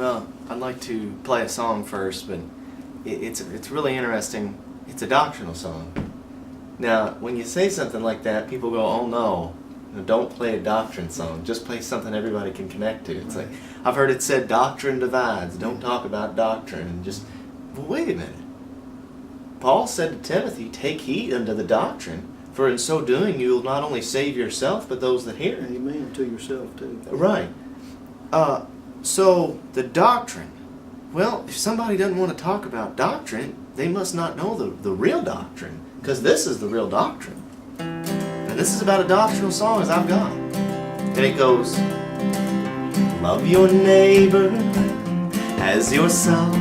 Well, I'd like to play a song first, but it's really interesting. It's a doctrinal song. Now, when you say something like that, people go, "Oh no, don't play a doctrine song. Just play something everybody can connect to." It's like, I've heard it said, "Doctrine divides. Don't talk about doctrine." And just, well, wait a minute. Paul said to Timothy, "Take heed unto the doctrine, for in so doing you will not only save yourself, but those that hear." Amen. To yourself too. Right. So the doctrine. Well, if somebody doesn't want to talk about doctrine, they must not know the real doctrine, because this is the real doctrine. And this is about a doctrinal song as I've got. And it goes, love your neighbor as yourself.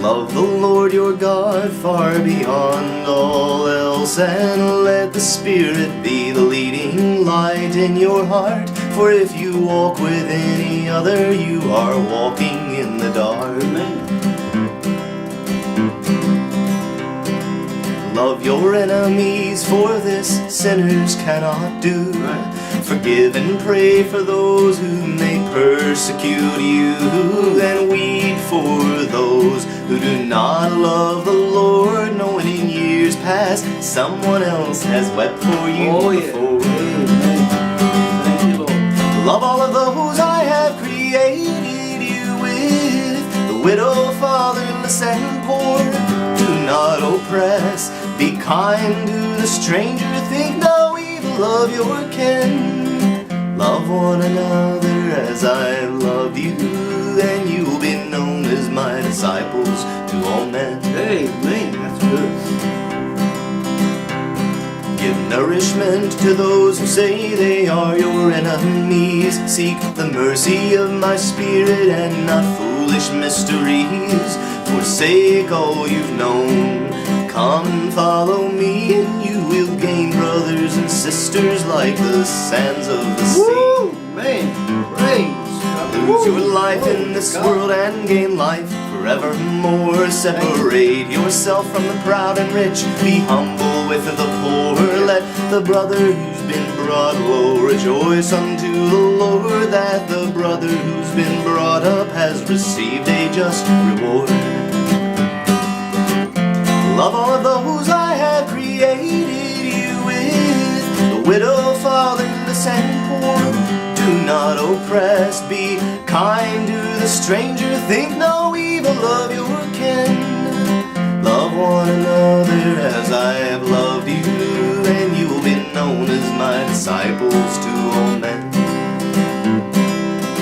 Love the Lord your God far beyond all else, and let the Spirit be the leading light in your heart. For if you walk with any other, you are walking in the dark. Love your enemies, for this sinners cannot do. Forgive and pray for those who may persecute you, and weep for those who do not love the Lord, knowing in years past someone else has wept for you before. Thank you, Lord. Love all of those I have created you with, the widow, fatherless, and poor. Do not oppress, be kind to the stranger, think no evil of your kin. Love one another as I have loved you, and you will be known as my disciples to all men. Amen. That's good. Give nourishment to those who say they are your enemies. Seek the mercy of my spirit and not foolish mysteries. Forsake all you've known. Come and follow me, and you will gain brothers and sisters like the sands of the sea. Woo! Man, praise. Lose your life in this world and gain life forevermore. Separate yourself from the proud and rich. Be humble with the poor. Let the brother who's been brought low rejoice unto the Lord, that the brother who's been brought up has received a just reward. Love all of those I have created you with, the widow, fatherless, and poor. Do not oppress, be kind to the stranger, think no evil of your kin. Love one another as I have loved you, and you will be known as my disciples to all men.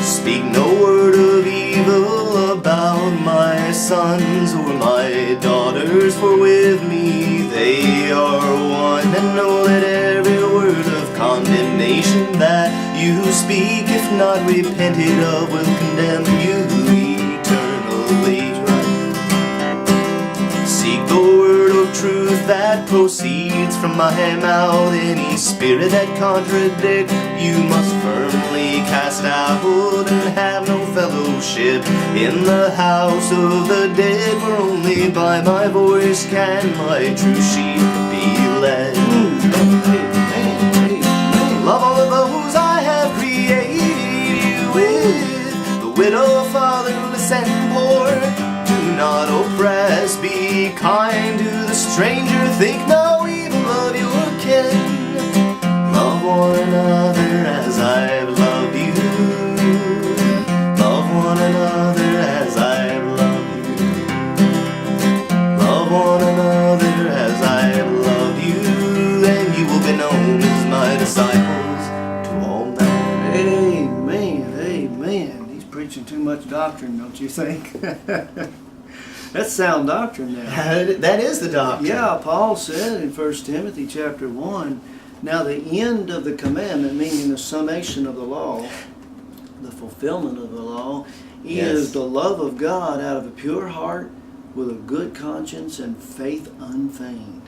Speak no word of evil about my sons or my daughters, for with me they are one. And know that every word of condemnation that you speak, if not repented of, will condemn you eternally. Seek the word of truth that proceeds from my mouth. Any spirit that contradicts you must firmly cast out, and have no fellowship in the house of the dead. For only by my voice can my true sheep be led. Love all of those I have created you with, the widow, fatherless, and poor. Do not oppress, be kind to the stranger, think no evil of your kin. Love one another as I have loved you. Love one another as I have loved you. Love one another as I have loved you, and you will be known as my disciples to all men. Amen. Amen. He's preaching too much doctrine, don't you think? That's sound doctrine now. That is the doctrine. Yeah, Paul said in 1 Timothy chapter 1, now the end of the commandment, meaning the summation of the law, the fulfillment of the law, is the love of God out of a pure heart with a good conscience and faith unfeigned.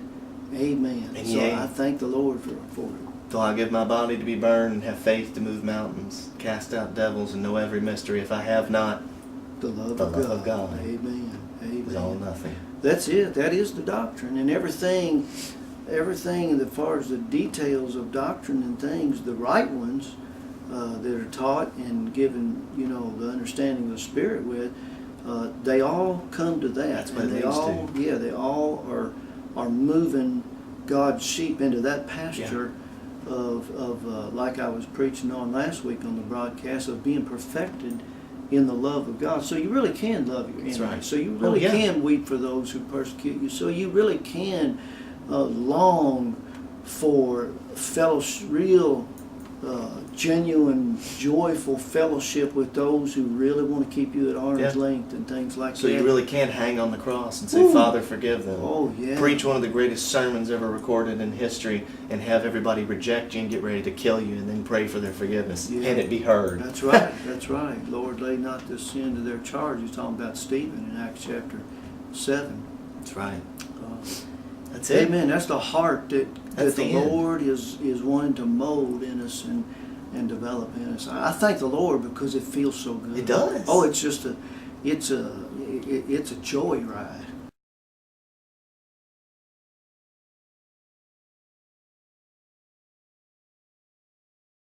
Amen. And so I thank the Lord for it. Though I give my body to be burned and have faith to move mountains, cast out devils and know every mystery, if I have not the love of God, Amen. Amen. is all nothing. That's it. That is the doctrine. And everything as far as the details of doctrine and things, the right ones, that are taught and given, the understanding of the Spirit with, they all come to that. That's what and it they leads all, to. yeah, they all are moving God's sheep into that pasture of like I was preaching on last week on the broadcast, of being perfected in the love of God. So you really can love your enemies. Right. So you really can weep for those who persecute you. So you really can long for fellowship, real, genuine, joyful fellowship with those who really want to keep you at arm's length and things like that. So you really can hang on the cross and say, Ooh. Father, forgive them. Oh, yeah. Preach one of the greatest sermons ever recorded in history and have everybody reject you and get ready to kill you and then pray for their forgiveness. Yeah. And it be heard. That's right. That's right. Lord, lay not this sin to their charge. He's talking about Stephen in Acts chapter 7. That's right. That's it. Amen. That's the heart that the end. Lord is wanting to mold in us and develop in us. I thank the Lord because it feels so good. It does. Oh, it's just it's a joy ride.